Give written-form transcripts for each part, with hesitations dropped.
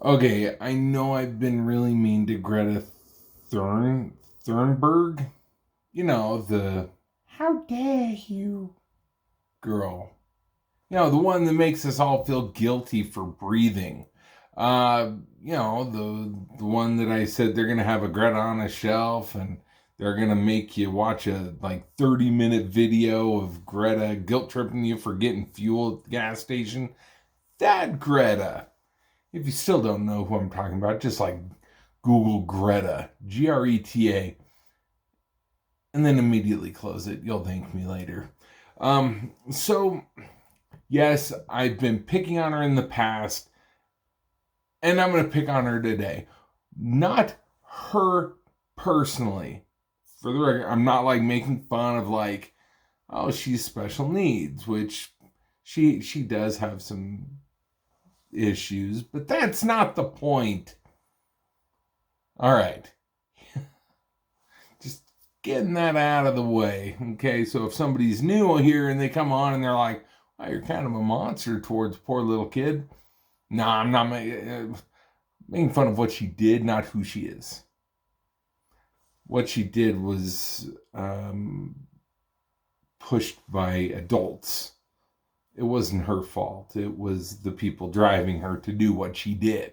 Okay, I know I've been really mean to Greta Thunberg. You know, the how dare you girl. The one that makes us all feel guilty for breathing. The one that I said they're gonna have a Greta on a shelf and they're gonna make you watch a 30-minute video of Greta guilt tripping you for getting fuel at the gas station. That Greta. If you still don't know who I'm talking about, just Google Greta, Greta, and then immediately close it. You'll thank me later. So yes, I've been picking on her in the past, and I'm going to pick on her today. Not her personally. For the record, I'm not making fun of oh, she's special needs, which she does have some issues, but that's not the point. All right. Just getting that out of the way. Okay, so if somebody's new here and they come on and they're like, "Oh, you're kind of a monster towards poor little kid." No, I'm not making fun of what she did, not who she is. What she did was pushed by adults. It wasn't her fault. It was the people driving her to do what she did.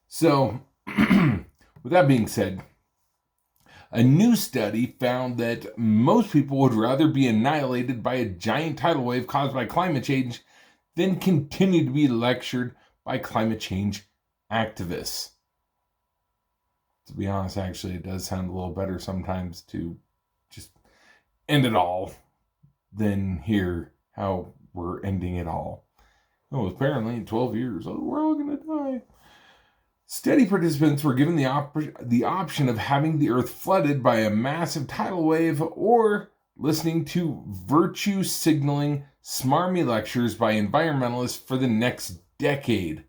So, with that being said, a new study found that most people would rather be annihilated by a giant tidal wave caused by climate change than continue to be lectured by climate change activists. To be honest, actually, it does sound a little better sometimes to just end it all than hear how we're ending it all. Oh, apparently in 12 years, we're all going to die. Study participants were given the option of having the earth flooded by a massive tidal wave or listening to virtue signaling smarmy lectures by environmentalists for the next decade.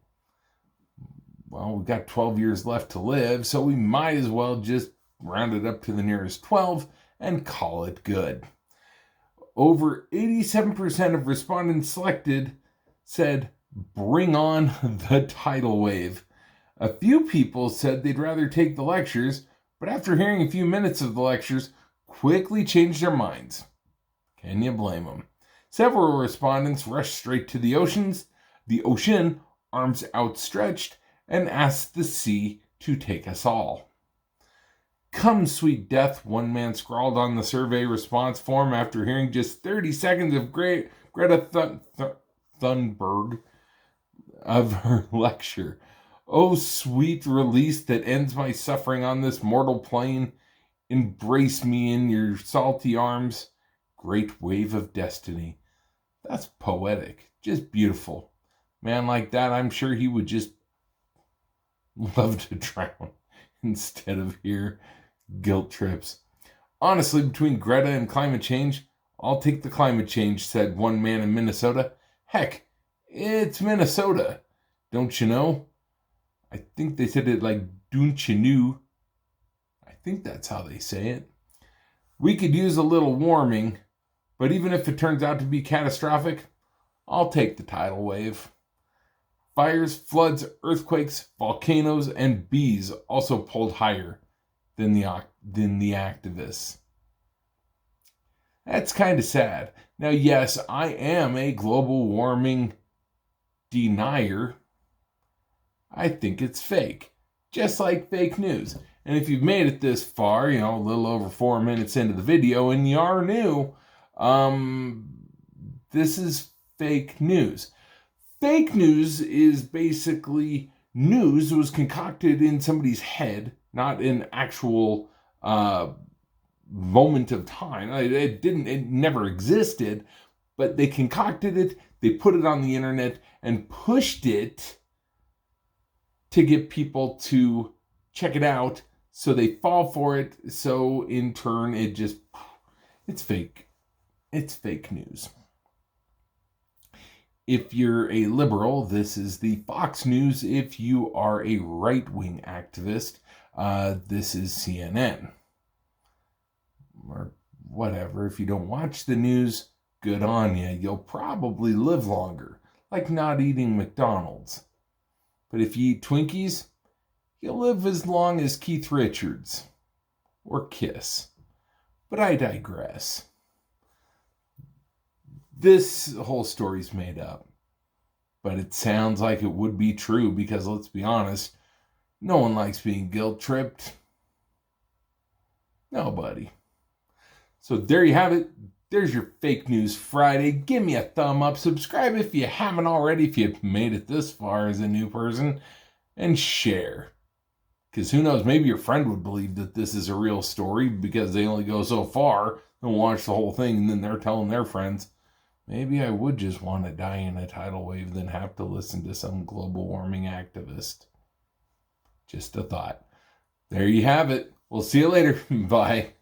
Well, we've got 12 years left to live, so we might as well just round it up to the nearest 12 and call it good. Over 87% of respondents selected said, "Bring on the tidal wave." A few people said they'd rather take the lectures, but after hearing a few minutes of the lectures, quickly changed their minds. Can you blame them? Several respondents rushed straight to the ocean, arms outstretched, and asked the sea to take us all. "Come, sweet death," one man scrawled on the survey response form after hearing just 30 seconds of Greta Thunberg of her lecture. "Oh, sweet release that ends my suffering on this mortal plane. Embrace me in your salty arms. Great wave of destiny." That's poetic. Just beautiful. Man like that, I'm sure he would just love to drown instead of hear guilt trips. "Honestly, between Greta and climate change, I'll take the climate change," said one man in Minnesota. "Heck, it's Minnesota. Don't you know?" I think they said it "don't you know." I think that's how they say it. "We could use a little warming, but even if it turns out to be catastrophic, I'll take the tidal wave." Fires, floods, earthquakes, volcanoes, and bees also polled higher than the activists. That's kind of sad. Now, yes, I am a global warming denier. I think it's fake, just like fake news. And if you've made it this far, a little over 4 minutes into the video, and you are new, this is fake news. Fake news is basically news that was concocted in somebody's head, not an actual moment of time. It never existed, but they concocted it, they put it on the internet, and pushed it to get people to check it out, so they fall for it, so in turn it's fake. It's fake news. If you're a liberal, this is the Fox News. If you are a right-wing activist, this is CNN. Or whatever. If you don't watch the news, good on you. You'll probably live longer. Like not eating McDonald's. But if you eat Twinkies, you'll live as long as Keith Richards. Or Kiss. But I digress. This whole story's made up. But it sounds like it would be true because, let's be honest, no one likes being guilt-tripped. Nobody. So there you have it. There's your Fake News Friday. Give me a thumb up. Subscribe if you haven't already, if you've made it this far as a new person. And share. Because who knows, maybe your friend would believe that this is a real story because they only go so far and watch the whole thing, and then they're telling their friends, maybe I would just want to die in a tidal wave than have to listen to some global warming activist. Just a thought. There you have it. We'll see you later. Bye.